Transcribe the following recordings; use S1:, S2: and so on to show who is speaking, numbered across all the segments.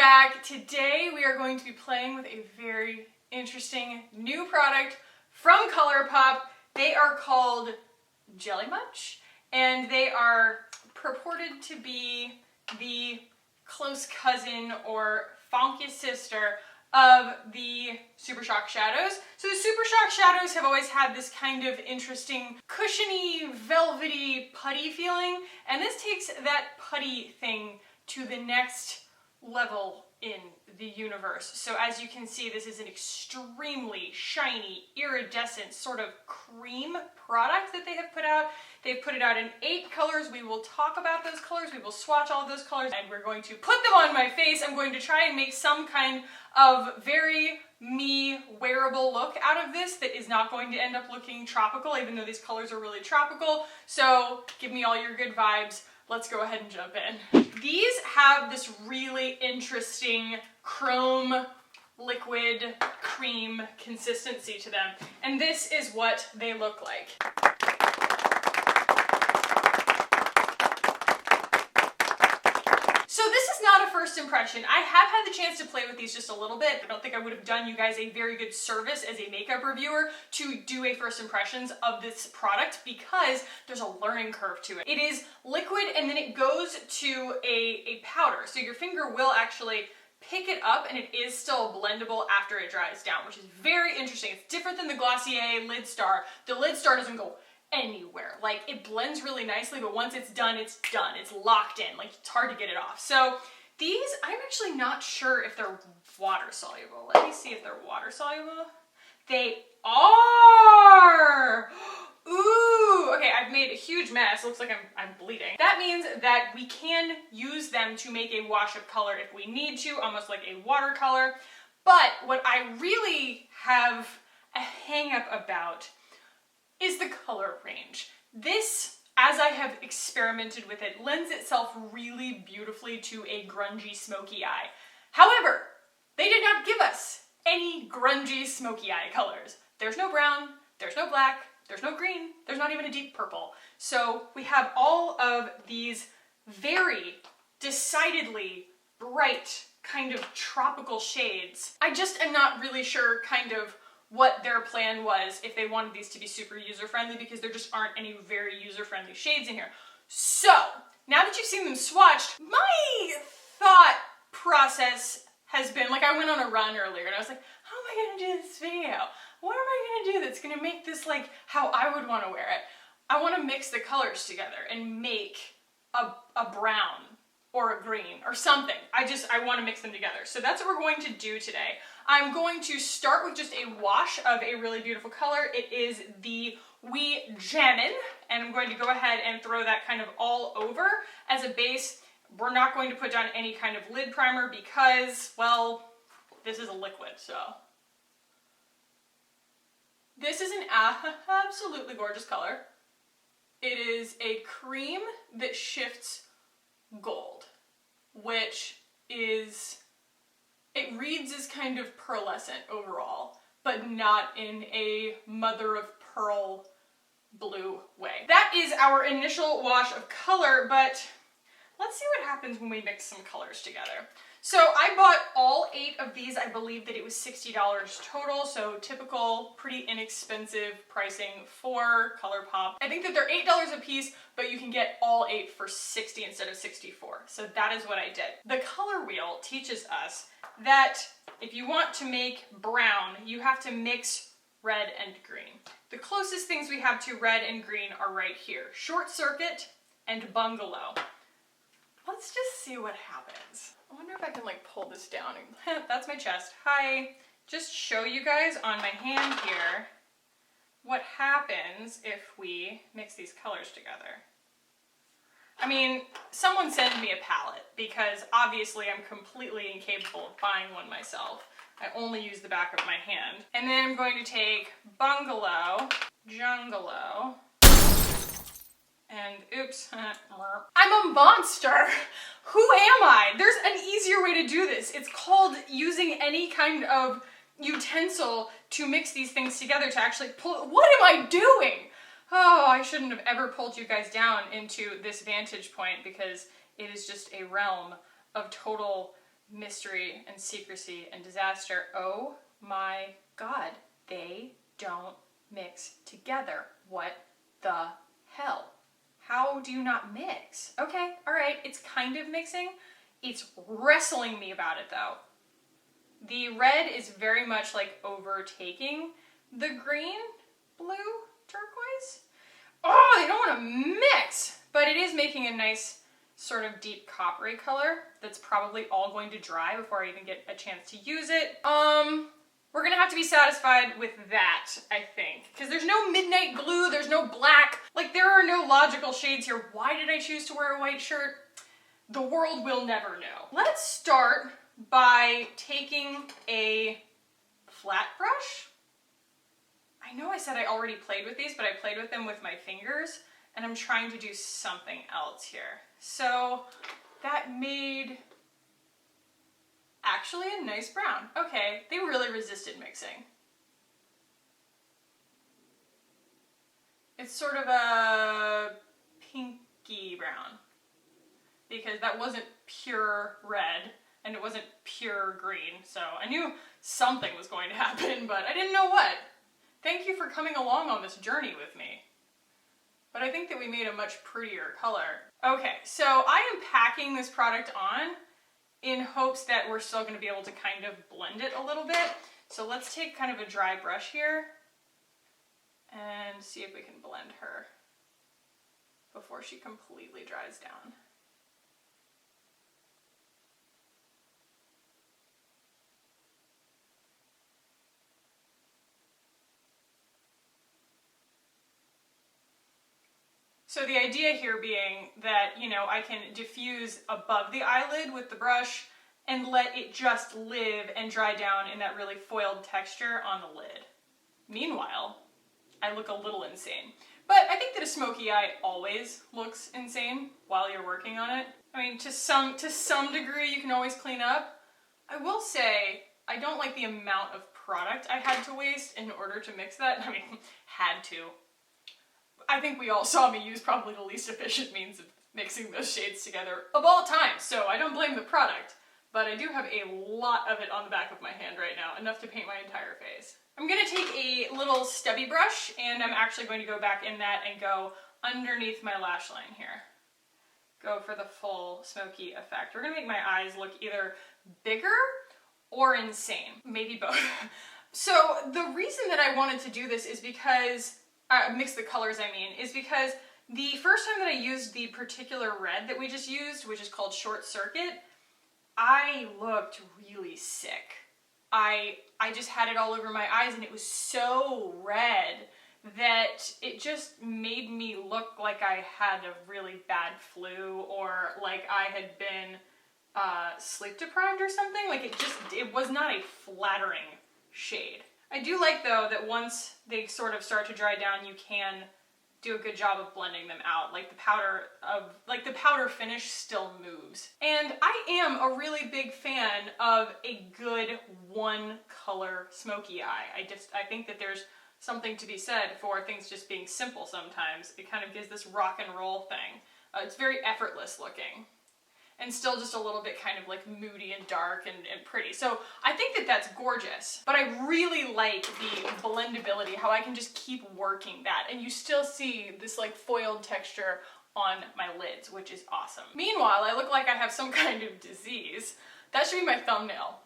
S1: back. Today we are going to be playing with a very interesting new product from ColourPop. They are called Jelly Much, and they are purported to be the close cousin or funky sister of the Super Shock Shadows. So the Super Shock Shadows have always had this kind of interesting, cushiony, velvety, putty feeling, and this takes that putty thing to the next level in the universe. So as you can see, this is an extremely shiny, iridescent sort of cream product that they have put out. They've put it out in 8 colors. We will talk about those colors. We will swatch all of those colors, and we're going to put them on my face. I'm going to try and make some kind of very me wearable look out of this that is not going to end up looking tropical, even though these colors are really tropical. So give me all your good vibes. Let's go ahead and jump in. These have this really interesting chrome liquid cream consistency to them, and this is what they look like. So this is not a first impression. I have had the chance to play with these just a little bit. I don't think I would have done you guys a very good service as a makeup reviewer to do a first impressions of this product because there's a learning curve to it. It is liquid and then it goes to a powder. So your finger will actually pick it up and it is still blendable after it dries down, which is very interesting. It's different than the Glossier Lid Star. The Lid Star doesn't go anywhere. Like, it blends really nicely, but once it's done, it's done. It's locked in. Like, it's hard to get it off. So these, I'm actually not sure if they're water soluble. Let me see if they're water soluble. They are! Ooh! Okay, I've made a huge mess. Looks like I'm bleeding. That means that we can use them to make a wash of color if we need to, almost like a watercolor. But what I really have a hang up about is the color range. This, as I have experimented with it, lends itself really beautifully to a grungy smoky eye. However, they did not give us any grungy smoky eye colors. There's no brown, there's no black, there's no green, there's not even a deep purple. So we have all of these very decidedly bright kind of tropical shades. I just am not really sure kind of what their plan was if they wanted these to be super user-friendly, because there just aren't any very user-friendly shades in here. So, now that you've seen them swatched, my thought process has been, like, I went on a run earlier and I was like, how am I gonna do this video? What am I gonna do that's gonna make this like how I would wanna wear it? I wanna mix the colors together and make a brown or a green or something. I want to mix them together. So that's what we're going to do today. I'm going to start with just a wash of a really beautiful color. It is the Wee Jammin', and I'm going to go ahead and throw that kind of all over as a base. We're not going to put down any kind of lid primer because, well, this is a liquid, so. This is an absolutely gorgeous color. It is a cream that shifts gold, which is, it reads as kind of pearlescent overall, but not in a mother of pearl blue way. That is our initial wash of color, but let's see what happens when we mix some colors together. So I bought all 8 of these. I believe that it was $60 total, so typical, pretty inexpensive pricing for ColourPop. I think that they're $8 a piece, but you can get all 8 for $60 instead of $64. So that is what I did. The color wheel teaches us that if you want to make brown, you have to mix red and green. The closest things we have to red and green are right here. Short Circuit and Bungalow. Let's just see what happens. I wonder if I can like pull this down. That's my chest. Hi. Just show you guys on my hand here what happens if we mix these colors together. I mean, someone send me a palette because obviously I'm completely incapable of buying one myself. I only use the back of my hand. And then I'm going to take Bungalow, Jungalow, and oops, I'm a monster. Who am I? There's an easier way to do this. It's called using any kind of utensil to mix these things together to actually pull. What am I doing? Oh, I shouldn't have ever pulled you guys down into this vantage point because it is just a realm of total mystery and secrecy and disaster. Oh my God, they don't mix together. What the hell? How do you not mix? Okay, all right, it's kind of mixing. It's wrestling me about it though. The red is very much like overtaking the green, blue, turquoise. Oh, they don't want to mix, but it is making a nice sort of deep coppery color that's probably all going to dry before I even get a chance to use it. We're gonna have to be satisfied with that, I think. Because there's no midnight glue, there's no black. Like, there are no logical shades here. Why did I choose to wear a white shirt? The world will never know. Let's start by taking a flat brush. I know I said I already played with these, but I played with them with my fingers, and I'm trying to do something else here. So that made actually a nice brown. Okay, they really resisted mixing. It's sort of a pinky brown because that wasn't pure red and it wasn't pure green. So I knew something was going to happen, but I didn't know what. Thank you for coming along on this journey with me. But I think that we made a much prettier color. Okay, so I am packing this product on in hopes that we're still going to be able to kind of blend it a little bit. So let's take kind of a dry brush here and see if we can blend her before she completely dries down. So the idea here being that, you know, I can diffuse above the eyelid with the brush and let it just live and dry down in that really foiled texture on the lid. Meanwhile, I look a little insane. But I think that a smoky eye always looks insane while you're working on it. I mean, to some degree, you can always clean up. I will say, I don't like the amount of product I had to waste in order to mix that. I mean, had to. I think we all saw me use probably the least efficient means of mixing those shades together of all time, so I don't blame the product. But I do have a lot of it on the back of my hand right now, enough to paint my entire face. I'm going to take a little stubby brush, and I'm actually going to go back in that and go underneath my lash line here. Go for the full smoky effect. We're going to make my eyes look either bigger or insane. Maybe both. So the reason that I wanted to do this is because mix the colors, is because the first time that I used the particular red that we just used, which is called Short Circuit, I looked really sick. I just had it all over my eyes and it was so red that it just made me look like I had a really bad flu or like I had been sleep deprived or something. Like it was not a flattering shade. I do like though that once they sort of start to dry down, you can do a good job of blending them out. Like the powder finish still moves. And I am a really big fan of a good one color smoky eye. I think that there's something to be said for things just being simple sometimes. It kind of gives this rock and roll thing. It's very effortless looking. And still just a little bit kind of like moody and dark and pretty. So I think that that's gorgeous, but I really like the blendability, how I can just keep working that. And you still see this like foiled texture on my lids, which is awesome. Meanwhile, I look like I have some kind of disease. That should be my thumbnail.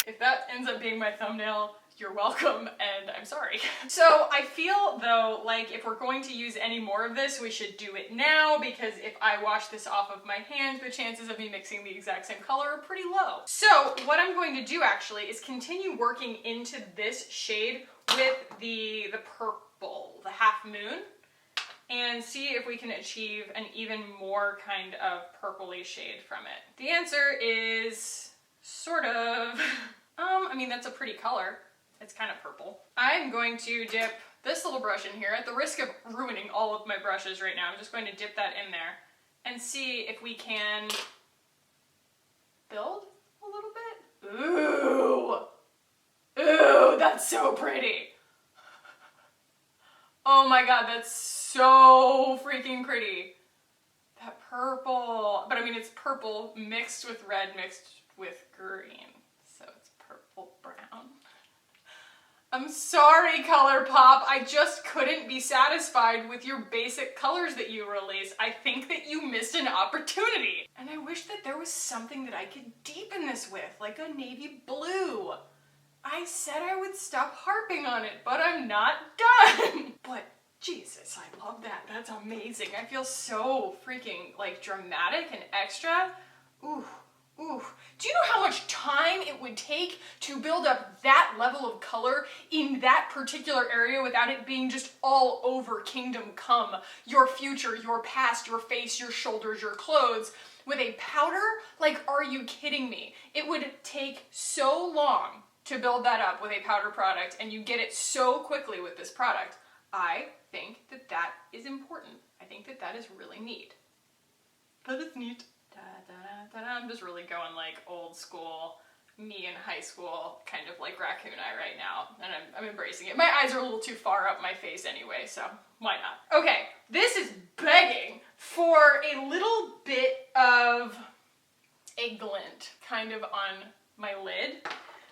S1: If that ends up being my thumbnail, you're welcome, and I'm sorry. So I feel though, like if we're going to use any more of this, we should do it now, because if I wash this off of my hands, the chances of me mixing the exact same color are pretty low. So what I'm going to do actually is continue working into this shade with the purple, the half moon, and see if we can achieve an even more kind of purpley shade from it. The answer is sort of, I mean, that's a pretty color. It's kind of purple. I'm going to dip this little brush in here at the risk of ruining all of my brushes right now. I'm just going to dip that in there and see if we can build a little bit. Ooh! Ooh, that's so pretty. Oh my god, that's so freaking pretty. that purple. But I mean, it's purple mixed with red mixed with green. So it's purple brown. I'm sorry, ColourPop. I just couldn't be satisfied with your basic colors that you release. I think that you missed an opportunity. And I wish that there was something that I could deepen this with, like a navy blue. I said I would stop harping on it, but I'm not done. But Jesus, I love that. That's amazing. I feel so freaking like dramatic and extra. Ooh. Ooh, do you know how much time it would take to build up that level of color in that particular area without it being just all over Kingdom Come? Your future, your past, your face, your shoulders, your clothes. With a powder? Like, are you kidding me? It would take so long to build that up with a powder product, and you get it so quickly with this product. I think that that is important. I think that that is really neat. That is neat. I'm just really going like old school, me in high school, kind of like raccoon eye right now, and I'm embracing it. My eyes are a little too far up my face anyway, so why not? Okay, this is begging for a little bit of a glint kind of on my lid,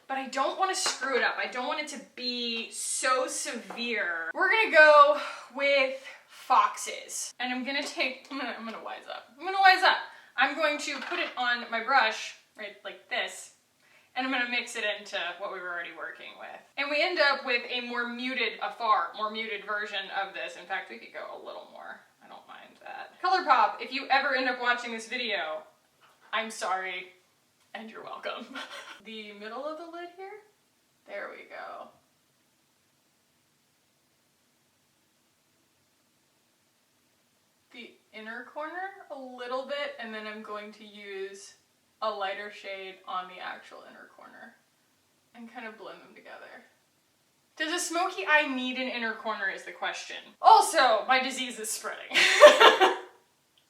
S1: but I don't want to screw it up. I don't want it to be so severe. We're gonna go with Foxes, and I'm gonna wise up. I'm going to put it on my brush, right, like this, and I'm gonna mix it into what we were already working with. And we end up with a far more muted version of this. In fact, we could go a little more. I don't mind that. ColourPop, if you ever end up watching this video, I'm sorry, and you're welcome. The middle of the lid here, there we go. The inner corner a little bit, and then I'm going to use a lighter shade on the actual inner corner and kind of blend them together. Does a smoky eye need an inner corner is the question. Also, my disease is spreading.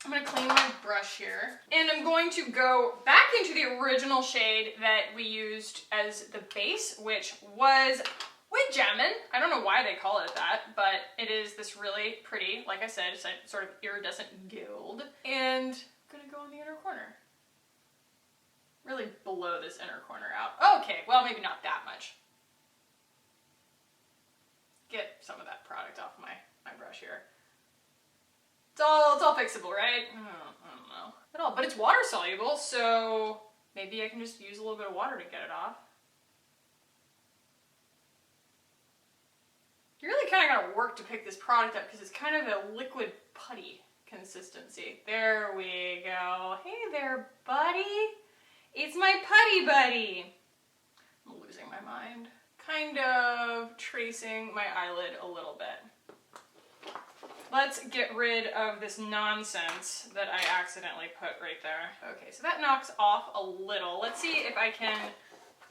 S1: I'm gonna clean my brush here, and I'm going to go back into the original shade that we used as the base, which was with Jammin'. I don't know why they call it that, but it is this really pretty, like I said, it's a sort of iridescent gold. And I'm gonna go in the inner corner. Really blow this inner corner out. Okay, well, maybe not that much. Get some of that product off my brush here. It's all fixable, right? I don't know at all, but it's water soluble, so maybe I can just use a little bit of water to get it off. You really kind of gotta work to pick this product up because it's kind of a liquid putty consistency. There we go. Hey there, buddy. It's my putty buddy. I'm losing my mind. Kind of tracing my eyelid a little bit. Let's get rid of this nonsense that I accidentally put right there. Okay, so that knocks off a little. Let's see if I can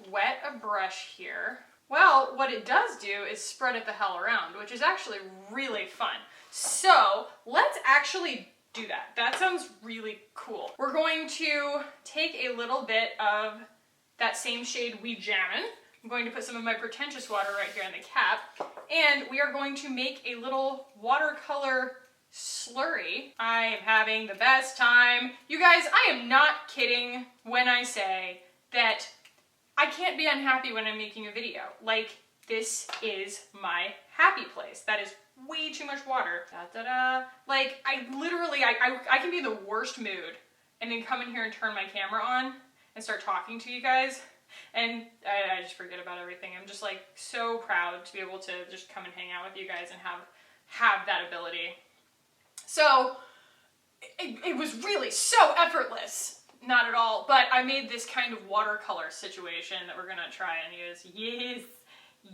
S1: wet a brush here. Well, what it does do is spread it the hell around, which is actually really fun. So let's actually do that. That sounds really cool. We're going to take a little bit of that same shade We Jammin'. I'm going to put some of my pretentious water right here in the cap, and we are going to make a little watercolor slurry. I am having the best time. You guys, I am not kidding when I say that I can't be unhappy when I'm making a video. Like, this is my happy place. That is way too much water. Like, I literally, I can be in the worst mood and then come in here and turn my camera on and start talking to you guys, and I just forget about everything. I'm just like so proud to be able to just come and hang out with you guys and have that ability. So it was really so effortless. Not at all, but I made this kind of watercolor situation that we're gonna try and use. Yes,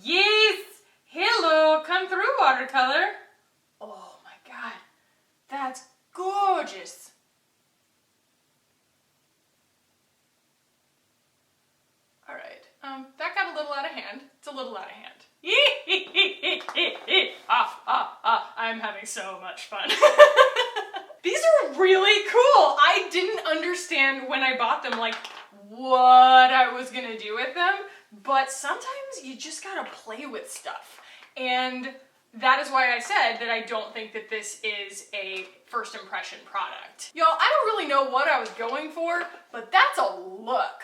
S1: yes, hello, come through, watercolor. Oh my God, that's gorgeous. All right, that got a little out of hand. It's a little out of hand. I'm having so much fun. These are really cool. I didn't understand when I bought them, like, what I was gonna do with them, but sometimes you just gotta play with stuff. And that is why I said that I don't think that this is a first impression product. Y'all, I don't really know what I was going for, but that's a look.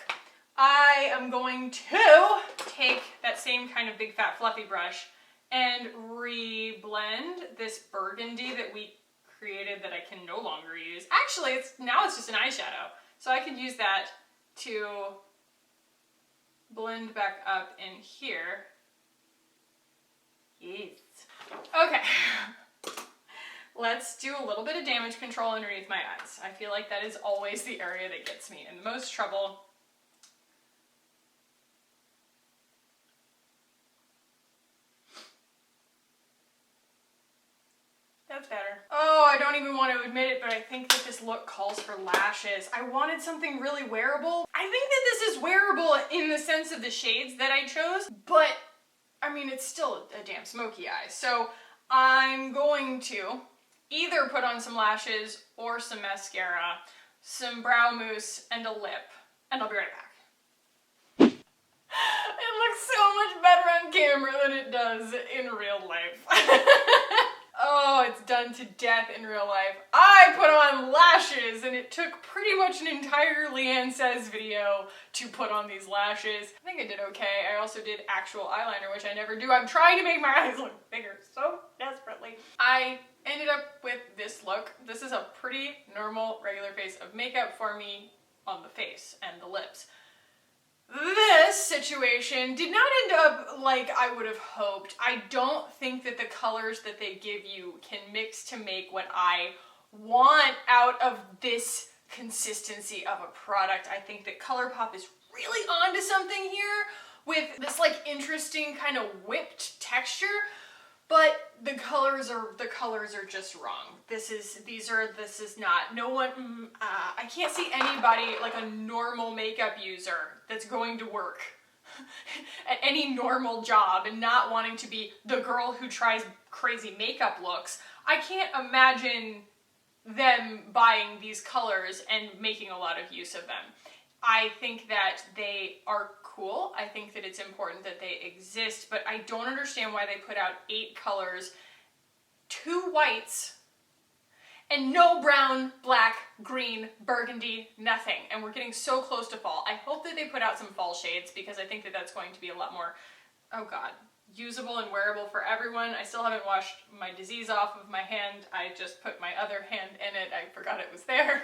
S1: I am going to take that same kind of big fat fluffy brush and re-blend this burgundy that we created that I can no longer use. Actually, now it's just an eyeshadow. So I can use that to blend back up in here. Yes. Okay. Let's do a little bit of damage control underneath my eyes. I feel like that is always the area that gets me in the most trouble. That's better. Oh, I don't even want to admit it, but I think that this look calls for lashes. I wanted something really wearable. I think that this is wearable in the sense of the shades that I chose, but I mean, it's still a damn smoky eye. So I'm going to either put on some lashes or some mascara, some brow mousse, and a lip, and I'll be right back. It looks so much better on camera than it does in real life. Oh, it's done to death in real life. I put on lashes, and it took pretty much an entire Leanne Says video to put on these lashes. I think I did okay. I also did actual eyeliner, which I never do. I'm trying to make my eyes look bigger so desperately. I ended up with this look. This is a pretty normal, regular face of makeup for me on the face and the lips. This situation did not end up like I would have hoped. I don't think that the colors that they give you can mix to make what I want out of this consistency of a product. I think that ColourPop is really onto something here with this like interesting kind of whipped texture, but the colors are just wrong. This is not, no one, I can't see anybody like a normal makeup user that's going to work at any normal job and not wanting to be the girl who tries crazy makeup looks. I can't imagine them buying these colors and making a lot of use of them. I think that they are cool. I think that it's important that they exist, but I don't understand why they put out 8 colors, 2 whites, and no brown, black, green, burgundy, nothing. And we're getting so close to fall. I hope that they put out some fall shades because I think that that's going to be a lot more, oh God, usable and wearable for everyone. I still haven't washed my disease off of my hand. I just put my other hand in it. I forgot it was there.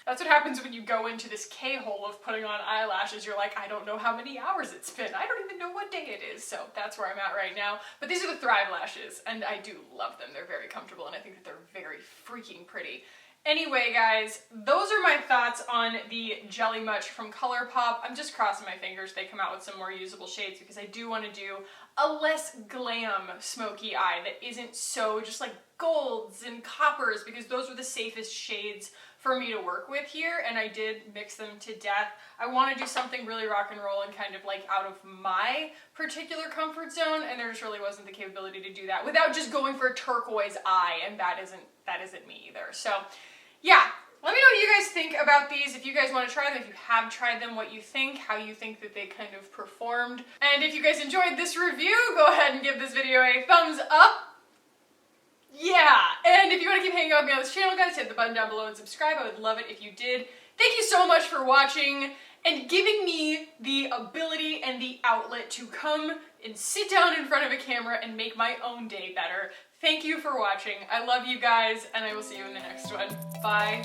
S1: That's what happens when you go into this K-hole of putting on eyelashes. You're like, I don't know how many hours it's been. I don't even know what day it is. So that's where I'm at right now. But these are the Thrive lashes, and I do love them. They're very comfortable, and I think that they're very freaking pretty. Anyway, guys, those are my thoughts on the Jelly Much from ColourPop. I'm just crossing my fingers they come out with some more usable shades because I do want to do a less glam smoky eye that isn't so just like golds and coppers, because those were the safest shades for me to work with here, and I did mix them to death. I want to do something really rock and roll and kind of like out of my particular comfort zone, and there just really wasn't the capability to do that without just going for a turquoise eye, and that isn't me either. So yeah, let me know what you guys think about these. If you guys want to try them, if you have tried them, what you think, how you think that they kind of performed. And if you guys enjoyed this review, go ahead and give this video a thumbs up. Yeah, and if you want to keep hanging out with me on this channel, guys, hit the button down below and subscribe. I would love it if you did. Thank you so much for watching and giving me the ability and the outlet to come and sit down in front of a camera and make my own day better. Thank you for watching. I love you guys, and I will see you in the next one. Bye.